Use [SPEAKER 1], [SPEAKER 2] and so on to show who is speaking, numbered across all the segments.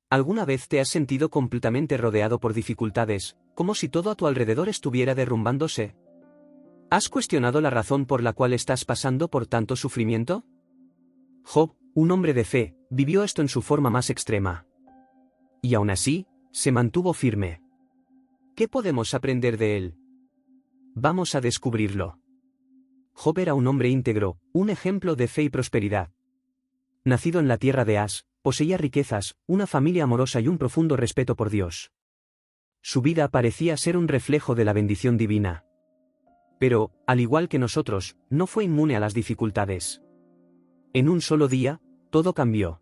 [SPEAKER 1] ¿Alguna vez te has sentido completamente rodeado por dificultades, como si todo a tu alrededor estuviera derrumbándose? ¿Has cuestionado la razón por la cual estás pasando por tanto sufrimiento? Job, un hombre de fe, vivió esto en su forma más extrema. Y aún así, se mantuvo firme. ¿Qué podemos aprender de él? Vamos a descubrirlo. Job era un hombre íntegro, un ejemplo de fe y prosperidad. Nacido en la tierra de As, poseía riquezas, una familia amorosa y un profundo respeto por Dios. Su vida parecía ser un reflejo de la bendición divina. Pero, al igual que nosotros, no fue inmune a las dificultades. En un solo día, todo cambió.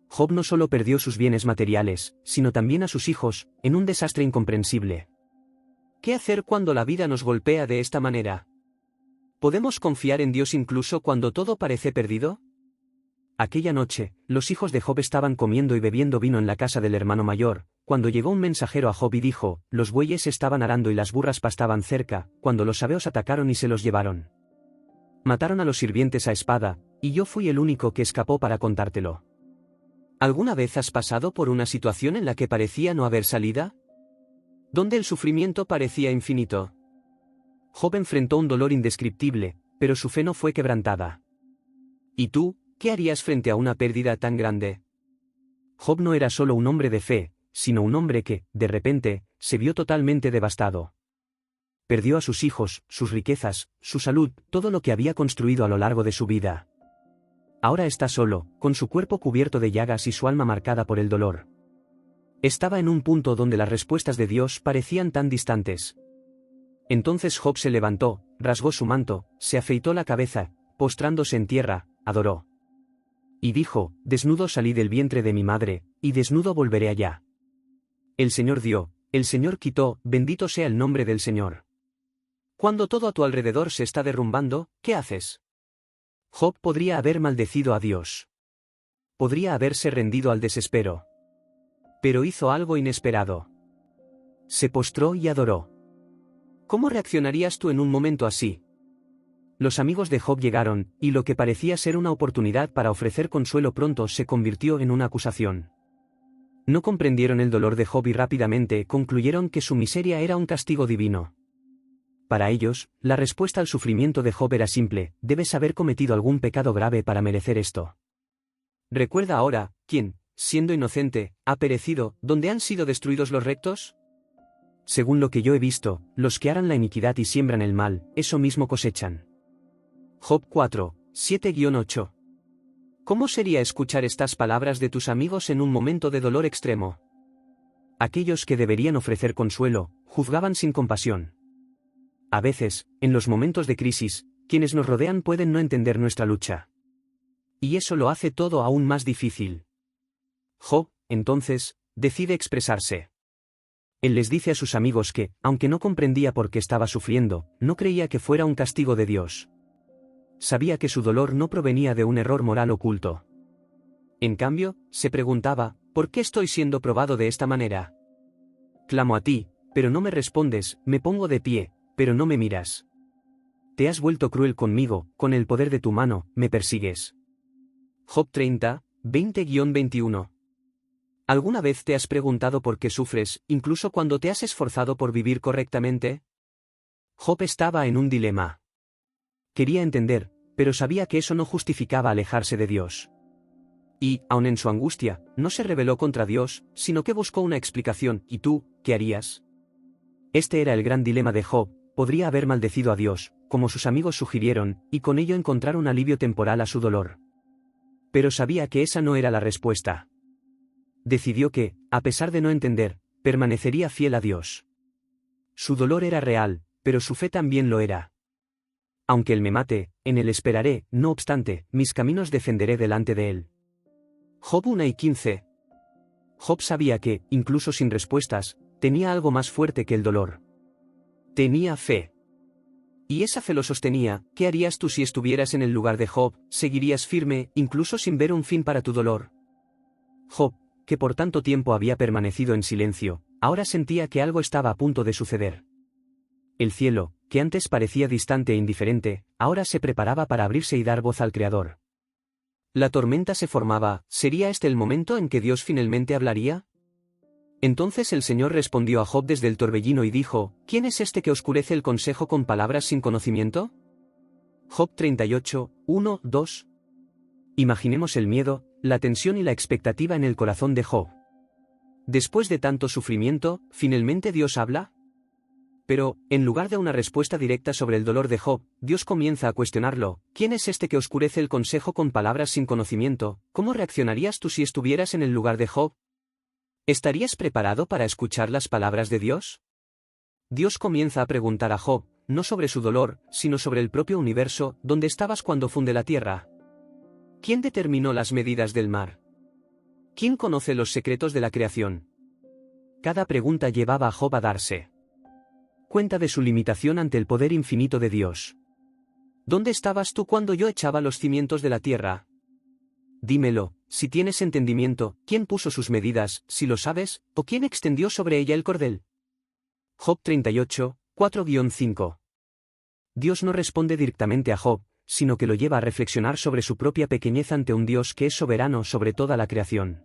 [SPEAKER 1] Job no solo perdió sus bienes materiales, sino también a sus hijos, en un desastre incomprensible. ¿Qué hacer cuando la vida nos golpea de esta manera? ¿Podemos confiar en Dios incluso cuando todo parece perdido? Aquella noche, los hijos de Job estaban comiendo y bebiendo vino en la casa del hermano mayor, cuando llegó un mensajero a Job y dijo: los bueyes estaban arando y las burras pastaban cerca, cuando los sabeos atacaron y se los llevaron. Mataron a los sirvientes a espada, y yo fui el único que escapó para contártelo. ¿Alguna vez has pasado por una situación en la que parecía no haber salida? ¿Donde el sufrimiento parecía infinito? Job enfrentó un dolor indescriptible, pero su fe no fue quebrantada. ¿Y tú, qué harías frente a una pérdida tan grande? Job no era solo un hombre de fe, sino un hombre que, de repente, se vio totalmente devastado. Perdió a sus hijos, sus riquezas, su salud, todo lo que había construido a lo largo de su vida. Ahora está solo, con su cuerpo cubierto de llagas y su alma marcada por el dolor. Estaba en un punto donde las respuestas de Dios parecían tan distantes. Entonces Job se levantó, rasgó su manto, se afeitó la cabeza, postrándose en tierra, adoró. Y dijo: desnudo salí del vientre de mi madre, y desnudo volveré allá. El Señor dio, el Señor quitó, bendito sea el nombre del Señor. Cuando todo a tu alrededor se está derrumbando, ¿qué haces? Job podría haber maldecido a Dios. Podría haberse rendido al desespero. Pero hizo algo inesperado. Se postró y adoró. ¿Cómo reaccionarías tú en un momento así? Los amigos de Job llegaron, y lo que parecía ser una oportunidad para ofrecer consuelo pronto se convirtió en una acusación. No comprendieron el dolor de Job y rápidamente concluyeron que su miseria era un castigo divino. Para ellos, la respuesta al sufrimiento de Job era simple: debes haber cometido algún pecado grave para merecer esto. Recuerda ahora, ¿quién, siendo inocente, ha perecido, donde han sido destruidos los rectos? Según lo que yo he visto, los que harán la iniquidad y siembran el mal, eso mismo cosechan. Job 4, 7-8. ¿Cómo sería escuchar estas palabras de tus amigos en un momento de dolor extremo? Aquellos que deberían ofrecer consuelo, juzgaban sin compasión. A veces, en los momentos de crisis, quienes nos rodean pueden no entender nuestra lucha. Y eso lo hace todo aún más difícil. Job, entonces, decide expresarse. Él les dice a sus amigos que, aunque no comprendía por qué estaba sufriendo, no creía que fuera un castigo de Dios. Sabía que su dolor no provenía de un error moral oculto. En cambio, se preguntaba: ¿por qué estoy siendo probado de esta manera? Clamo a ti, pero no me respondes, me pongo de pie, pero no me miras. Te has vuelto cruel conmigo, con el poder de tu mano, me persigues. Job 30, 20-21. ¿Alguna vez te has preguntado por qué sufres, incluso cuando te has esforzado por vivir correctamente? Job estaba en un dilema. Quería entender, pero sabía que eso no justificaba alejarse de Dios. Y, aun en su angustia, no se rebeló contra Dios, sino que buscó una explicación. ¿Y tú, qué harías? Este era el gran dilema de Job: podría haber maldecido a Dios, como sus amigos sugirieron, y con ello encontrar un alivio temporal a su dolor. Pero sabía que esa no era la respuesta. Decidió que, a pesar de no entender, permanecería fiel a Dios. Su dolor era real, pero su fe también lo era. Aunque él me mate, en él esperaré, no obstante, mis caminos defenderé delante de él. Job 1:15. Job sabía que, incluso sin respuestas, tenía algo más fuerte que el dolor. Tenía fe. Y esa fe lo sostenía. ¿Qué harías tú si estuvieras en el lugar de Job? ¿Seguirías firme, incluso sin ver un fin para tu dolor? Job, que por tanto tiempo había permanecido en silencio, ahora sentía que algo estaba a punto de suceder. El cielo, que antes parecía distante e indiferente, ahora se preparaba para abrirse y dar voz al Creador. La tormenta se formaba. ¿Sería este el momento en que Dios finalmente hablaría? Entonces el Señor respondió a Job desde el torbellino y dijo: ¿Quién es este que oscurece el consejo con palabras sin conocimiento? Job 38, 1, 2. Imaginemos el miedo, la tensión y la expectativa en el corazón de Job. Después de tanto sufrimiento, ¿finalmente Dios habla? Pero, en lugar de una respuesta directa sobre el dolor de Job, Dios comienza a cuestionarlo. ¿Quién es este que oscurece el consejo con palabras sin conocimiento? ¿Cómo reaccionarías tú si estuvieras en el lugar de Job? ¿Estarías preparado para escuchar las palabras de Dios? Dios comienza a preguntar a Job, no sobre su dolor, sino sobre el propio universo. ¿Dónde estabas cuando funde la tierra? ¿Quién determinó las medidas del mar? ¿Quién conoce los secretos de la creación? Cada pregunta llevaba a Job a darse cuenta de su limitación ante el poder infinito de Dios. ¿Dónde estabas tú cuando yo echaba los cimientos de la tierra? Dímelo, si tienes entendimiento, ¿quién puso sus medidas, si lo sabes, o quién extendió sobre ella el cordel? Job 38, 4-5. Dios no responde directamente a Job, sino que lo lleva a reflexionar sobre su propia pequeñez ante un Dios que es soberano sobre toda la creación.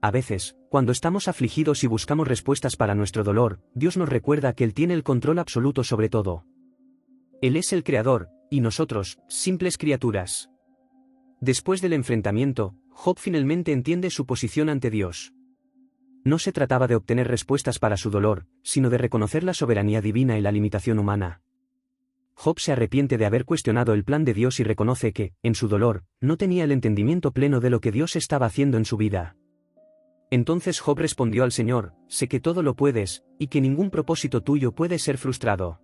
[SPEAKER 1] A veces, cuando estamos afligidos y buscamos respuestas para nuestro dolor, Dios nos recuerda que Él tiene el control absoluto sobre todo. Él es el Creador, y nosotros, simples criaturas. Después del enfrentamiento, Job finalmente entiende su posición ante Dios. No se trataba de obtener respuestas para su dolor, sino de reconocer la soberanía divina y la limitación humana. Job se arrepiente de haber cuestionado el plan de Dios y reconoce que, en su dolor, no tenía el entendimiento pleno de lo que Dios estaba haciendo en su vida. Entonces Job respondió al Señor: sé que todo lo puedes, y que ningún propósito tuyo puede ser frustrado.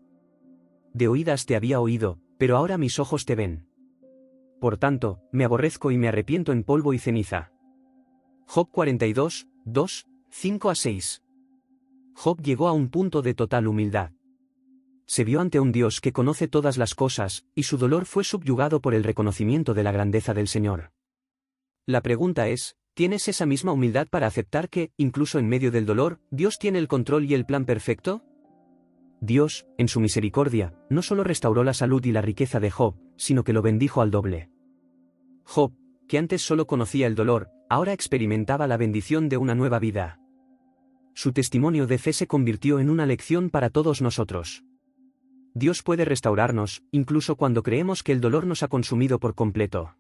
[SPEAKER 1] De oídas te había oído, pero ahora mis ojos te ven. Por tanto, me aborrezco y me arrepiento en polvo y ceniza. Job 42, 2, 5-6. Job llegó a un punto de total humildad. Se vio ante un Dios que conoce todas las cosas, y su dolor fue subyugado por el reconocimiento de la grandeza del Señor. La pregunta es, ¿tienes esa misma humildad para aceptar que, incluso en medio del dolor, Dios tiene el control y el plan perfecto? Dios, en su misericordia, no solo restauró la salud y la riqueza de Job, sino que lo bendijo al doble. Job, que antes solo conocía el dolor, ahora experimentaba la bendición de una nueva vida. Su testimonio de fe se convirtió en una lección para todos nosotros. Dios puede restaurarnos, incluso cuando creemos que el dolor nos ha consumido por completo.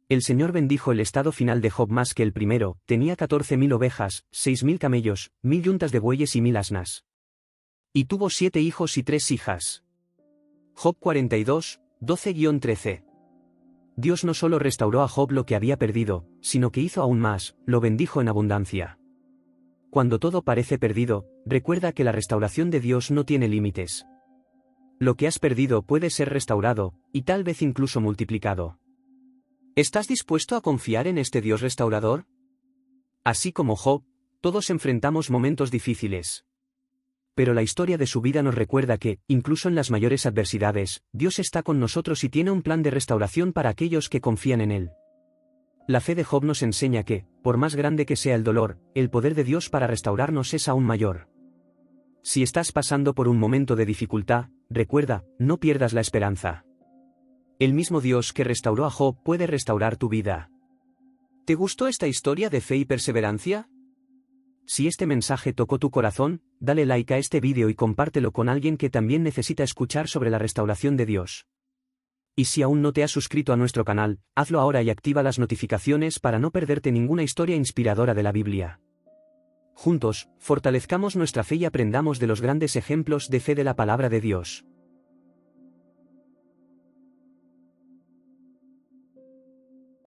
[SPEAKER 1] El Señor bendijo el estado final de Job más que el primero. Tenía 14.000 ovejas, 6.000 camellos, 1.000 yuntas de bueyes y 1.000 asnas. Y tuvo 7 hijos y 3 hijas. Job 42, 12-13. Dios no solo restauró a Job lo que había perdido, sino que hizo aún más, lo bendijo en abundancia. Cuando todo parece perdido, recuerda que la restauración de Dios no tiene límites. Lo que has perdido puede ser restaurado, y tal vez incluso multiplicado. ¿Estás dispuesto a confiar en este Dios restaurador? Así como Job, todos enfrentamos momentos difíciles. Pero la historia de su vida nos recuerda que, incluso en las mayores adversidades, Dios está con nosotros y tiene un plan de restauración para aquellos que confían en Él. La fe de Job nos enseña que, por más grande que sea el dolor, el poder de Dios para restaurarnos es aún mayor. Si estás pasando por un momento de dificultad, recuerda, no pierdas la esperanza. El mismo Dios que restauró a Job puede restaurar tu vida. ¿Te gustó esta historia de fe y perseverancia? Si este mensaje tocó tu corazón, dale like a este vídeo y compártelo con alguien que también necesita escuchar sobre la restauración de Dios. Y si aún no te has suscrito a nuestro canal, hazlo ahora y activa las notificaciones para no perderte ninguna historia inspiradora de la Biblia. Juntos, fortalezcamos nuestra fe y aprendamos de los grandes ejemplos de fe de la palabra de Dios.